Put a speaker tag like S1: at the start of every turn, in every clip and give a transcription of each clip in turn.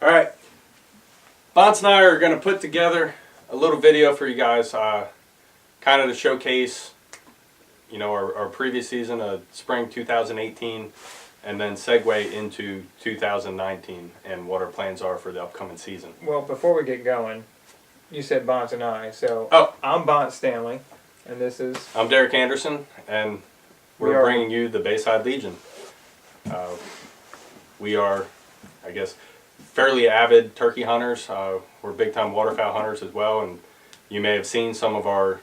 S1: All right, Bonce and I are going to put together a little video for you guys, kind of to showcase, our previous season, spring 2018, and then segue into 2019 and what our plans are for the upcoming season.
S2: Well, before we get going, you said Bonce and I, so I'm Bonce Stanley, and this is...
S1: I'm Derek Anderson, and we're bringing you the Bayside Legion. We are, I guess, fairly avid turkey hunters. We're big-time waterfowl hunters as well, and you may have seen some of our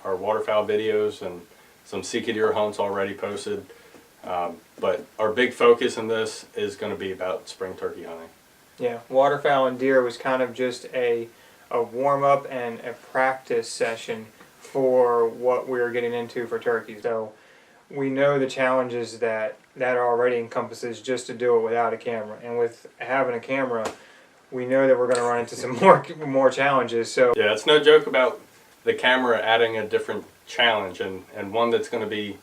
S1: waterfowl videos and some Sika deer hunts already posted. But our big focus in this is going to be about spring turkey hunting.
S2: Yeah, waterfowl and deer was kind of just a warm-up and a practice session for what we were getting into for turkeys. So we know the challenges that already encompasses just to do it without a camera. And with having a camera, we know that we're going to run into some more challenges. So
S1: yeah, it's no joke about the camera adding a different challenge, and one that's going to be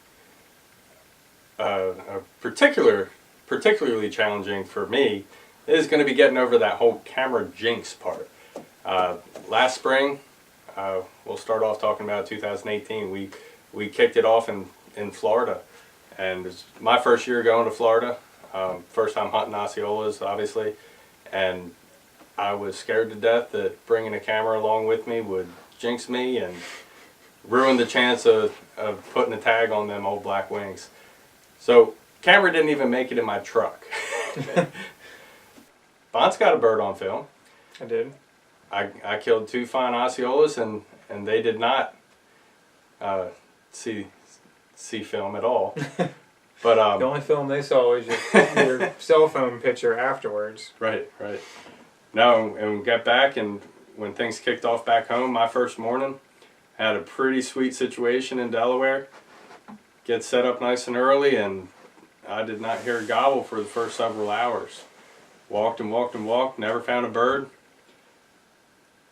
S1: particularly challenging for me is going to be getting over that whole camera jinx part. Last spring, we'll start off talking about 2018. We kicked it off in Florida, and it's my first year going to Florida. First time hunting Osceolas, obviously, and I was scared to death that bringing a camera along with me would jinx me and ruin the chance of putting a tag on them old black wings. So camera didn't even make it in my truck. Bonce got a bird on film.
S2: I did.
S1: I killed 2 fine Osceolas, and they did not see film at all. But
S2: the only film they saw was your cell phone picture afterwards.
S1: Right. No, and we got back, and when things kicked off back home, my first morning, had a pretty sweet situation in Delaware. Get set up nice and early, and I did not hear a gobble for the first several hours. Walked and walked and walked, never found a bird.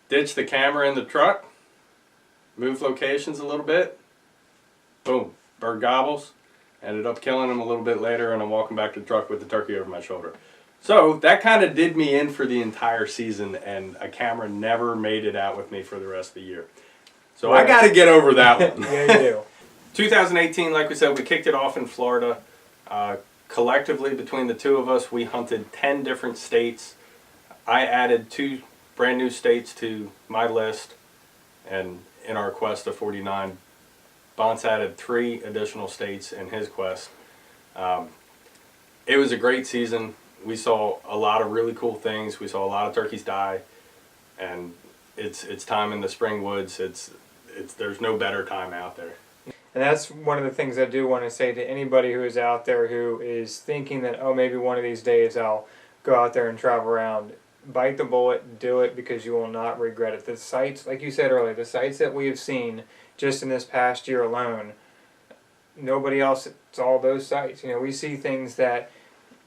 S1: Ditched the camera in the truck, moved locations a little bit. Boom, bird gobbles. Ended up killing him a little bit later, and I'm walking back to the truck with the turkey over my shoulder. So that kind of did me in for the entire season, and a camera never made it out with me for the rest of the year. So I got to get over that one.
S2: Yeah, you do.
S1: 2018, like we said, we kicked it off in Florida. Collectively, between the two of us, we hunted 10 different states. I added 2 brand new states to my list, and in our quest of 49, Bonce added 3 additional states in his quest. It was a great season. We saw a lot of really cool things. We saw a lot of turkeys die, and it's time in the spring woods. There's no better time out there.
S2: And that's one of the things I do want to say to anybody who is out there who is thinking that, oh, maybe one of these days I'll go out there and travel around. Bite the bullet, do it, because you will not regret it. The sites, like you said earlier, the sites that we have seen just in this past year alone, nobody else saw those sites. We see things that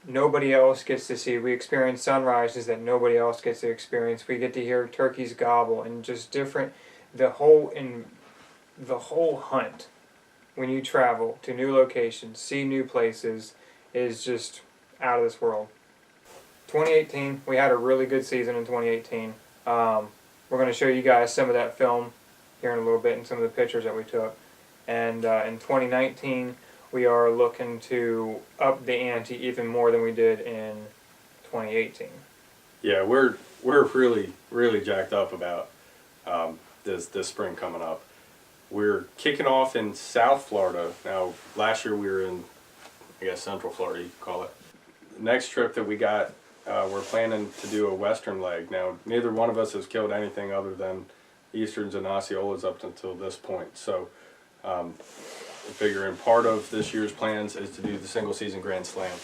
S2: nobody else gets to see. We experience sunrises that nobody else gets to experience. We get to hear turkeys gobble, and just different, the whole hunt, when you travel to new locations, see new places, is just out of this world. 2018, we had a really good season in 2018. We're going to show you guys some of that film here in a little bit and some of the pictures that we took. And in 2019, we are looking to up the ante even more than we did in 2018.
S1: Yeah, we're really jacked up about this spring coming up. We're kicking off in South Florida. Now, last year we were in, I guess, Central Florida, you could call it. The next trip that we got, we're planning to do a western leg. Now, neither one of us has killed anything other than Easterns and Osceolas up until this point. So, I figure in part of this year's plans is to do the single season Grand Slam.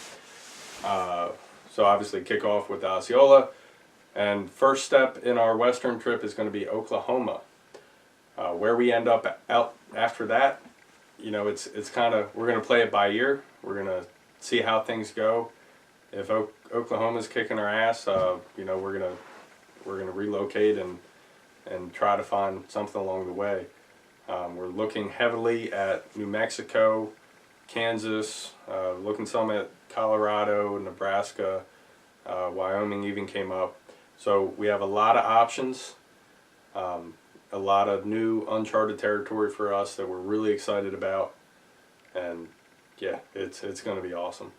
S1: So obviously kick off with the Osceola. And first step in our western trip is going to be Oklahoma. Where we end up out after that, it's kind of, we're going to play it by ear. We're going to see how things go. If Oklahoma's kicking our ass, we're going to relocate and try to find something along the way. We're looking heavily at New Mexico, Kansas, looking some at Colorado, Nebraska, Wyoming even came up. So we have a lot of options, a lot of new uncharted territory for us that we're really excited about, and yeah, it's going to be awesome.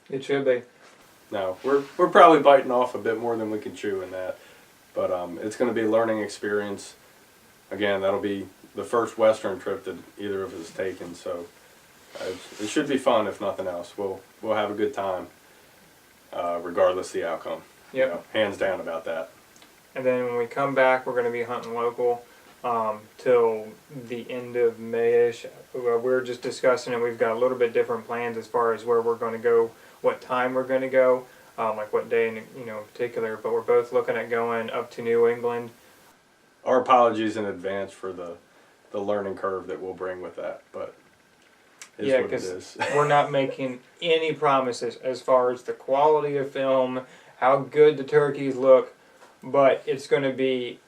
S2: It should be.
S1: Now we're probably biting off a bit more than we can chew in that, but it's going to be a learning experience. Again, that'll be the first Western trip that either of us has taken, so it should be fun if nothing else. We'll have a good time, regardless of the outcome.
S2: Yep.
S1: You know, hands down about that.
S2: And then when we come back, we're going to be hunting local till the end of Mayish. We're just discussing it. We've got a little bit different plans as far as where we're going to go, what time we're going to go, like what day in particular. But we're both looking at going up to New England.
S1: Our apologies in advance for the learning curve that we'll bring with that, but it's
S2: Yeah,
S1: what it
S2: because
S1: is.
S2: we're not making any promises as far as the quality of film, how good the turkeys look, but it's going to be,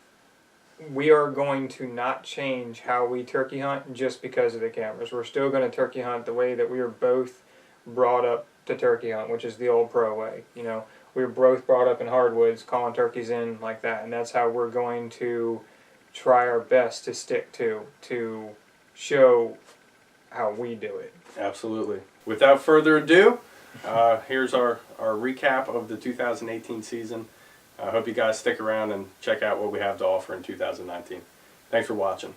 S2: we are going to not change how we turkey hunt just because of the cameras. We're still going to turkey hunt the way that we were both brought up to turkey hunt, which is the old pro way. You know, we were both brought up in hardwoods, calling turkeys in like that, and that's how we're going to try our best to stick to show how we do it.
S1: Absolutely. Without further ado, here's our recap of the 2018 season. I hope you guys stick around and check out what we have to offer in 2019. Thanks for watching.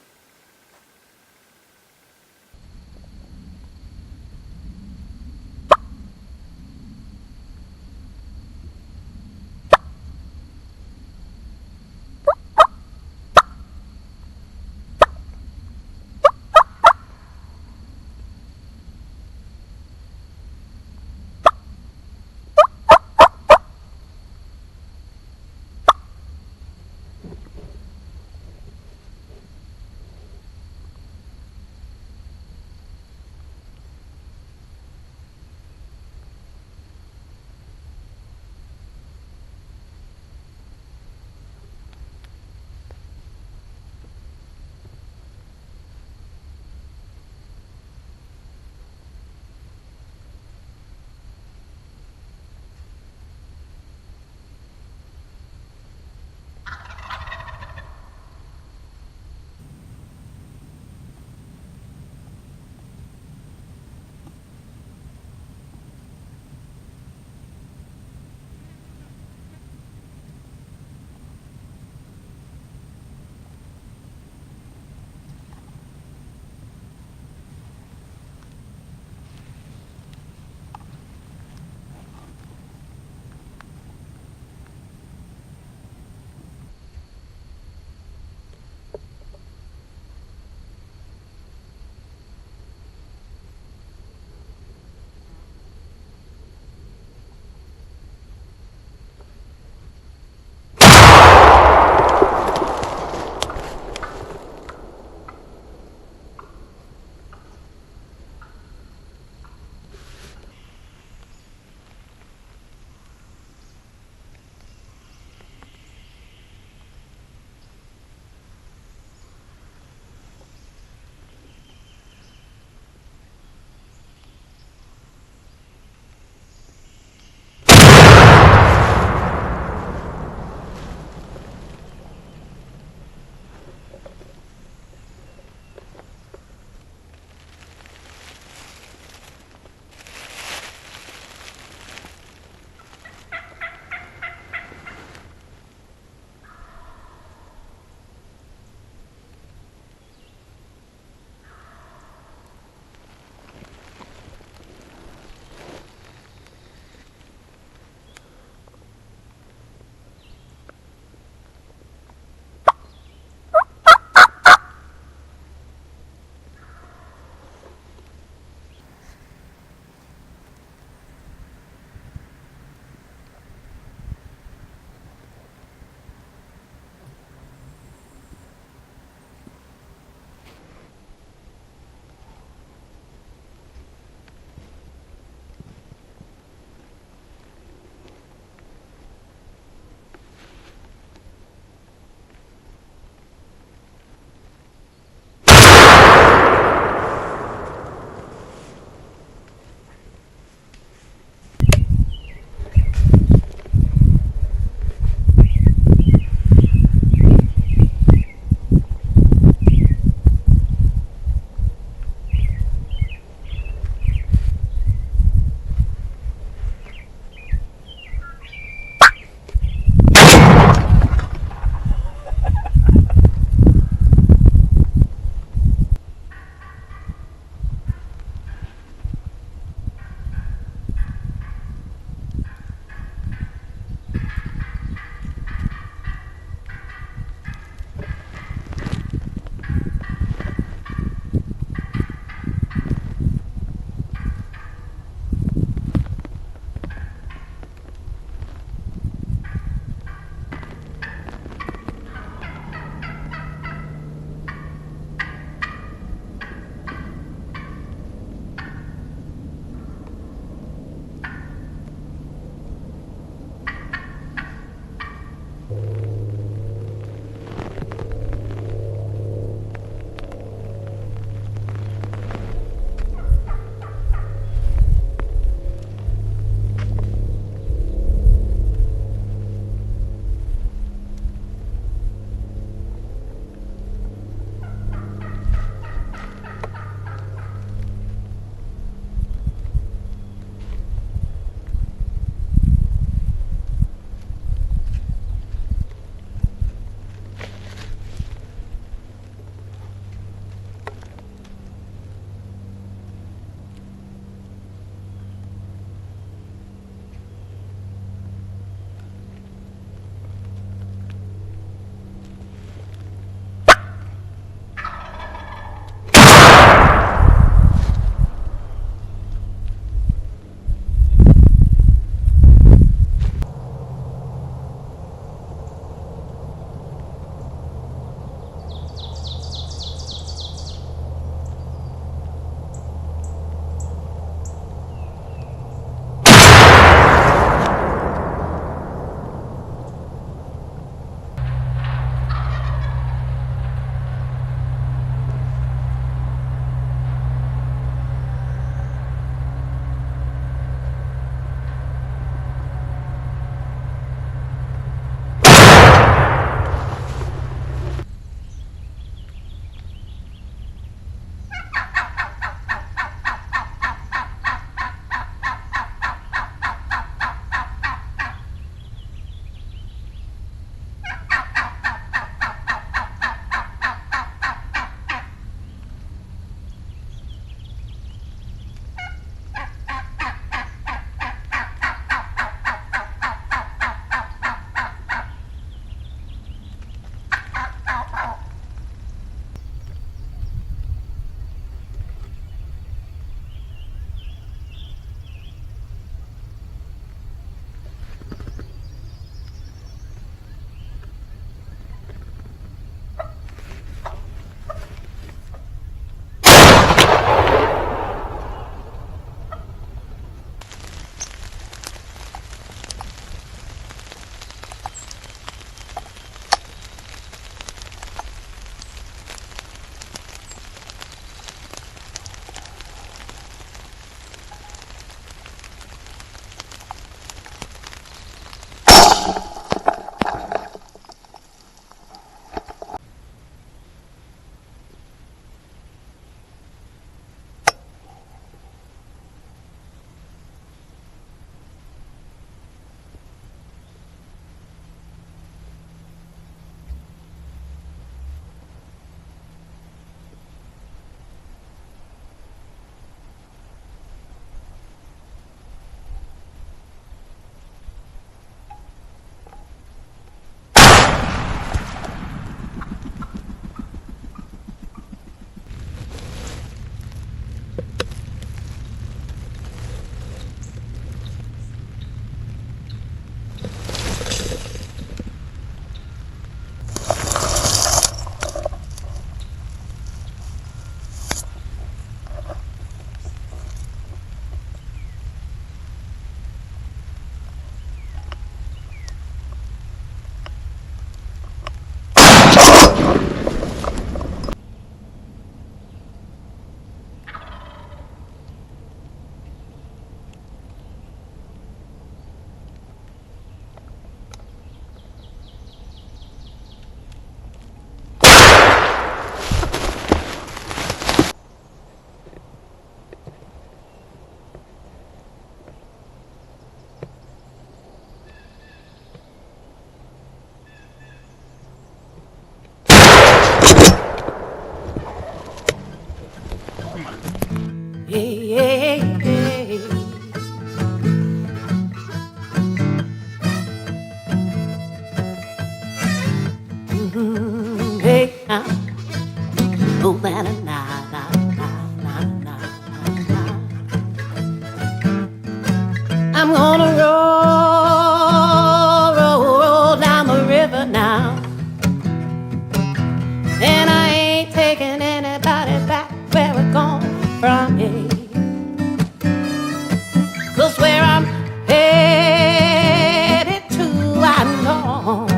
S3: riding home.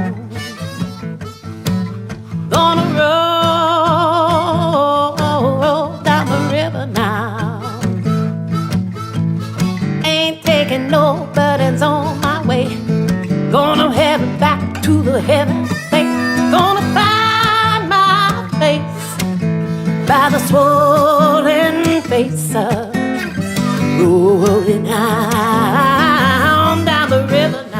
S3: Gonna roll down the river now. Ain't taking no burdens on my way. Gonna head back to the heaven place. Gonna find my place by the swollen face of rolling down the river now.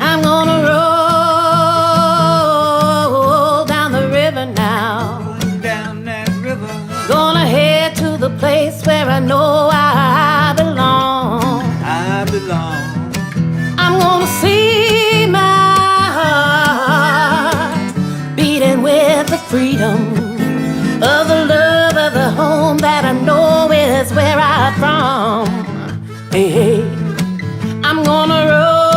S3: I'm gonna roll down the river now.
S4: Down that river,
S3: Gonna head to the place where I know I belong.
S4: I belong.
S3: I'm gonna see my heart beating with the freedom of the love of the home that I know is where I'm from. Hey, hey, I'm gonna roll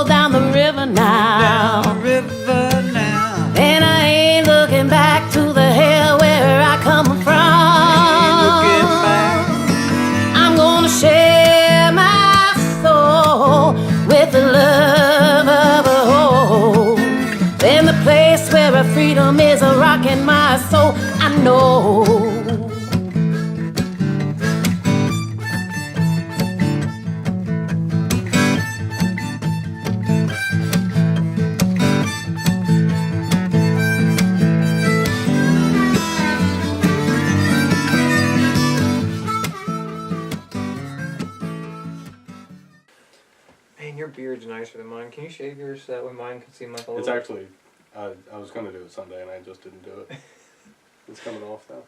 S3: down the river now.
S4: Down the river now.
S3: And I ain't looking back to the hell where I come from.
S4: Looking back,
S3: I'm gonna share my soul with the love of a home. In the place where a freedom is a rocking my soul, I know.
S2: Man, your beard's nicer than mine. Can you shave yours so that way mine can seem like a little...
S1: It's actually, I was going to do it Sunday and I just didn't do it. It's coming off though.